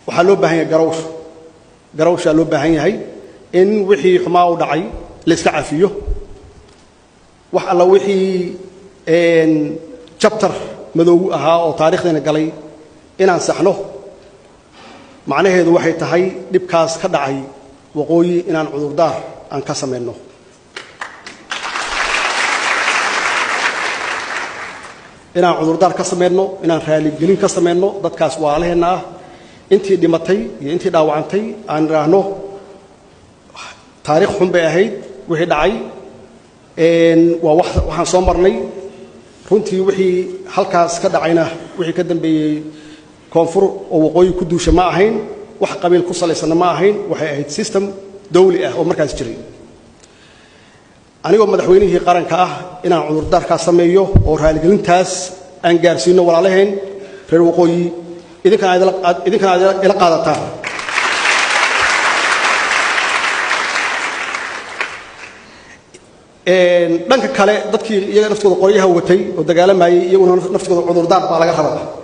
وحلو بهاي جروش لو بهاي هاي إن وحي حماو دعي لسكع فيه وحلا وحي إن chapter مذو أو تاريخنا قلي إن أنصحنه معناه هذا وحي تهاي لبكاس كدعي وقوي إن عذر دار أن كسم منه إن عذر دار كسم منه إن خالي جلين كسم منه ضد كاس وعليه إنه أنتي دمتي أنتي داوعنتي عن رهنه تاريخهم بأهيد وحي دعي إن وحن صمرني runtii wixii halkaas ka dhacayna wixii ka dambeeyay koonfur oo waqooyi ku duusha ma ahayn wax qabiil ku salaysan ma ahayn waxay ahayd system dawli ah oo markaas jiray anigoo madaxweynihii qaranka ah inaan cudurdaar ka sameeyo oo raaligelintaas aan gaarsiino walaalaheen reer waqooyi idinkana ila qaadataan dhanka kale dadkii iyaga naftooda qoryaha watay oo dagaalamayay iyaguna naftooda cudurdaar baa laga rabaa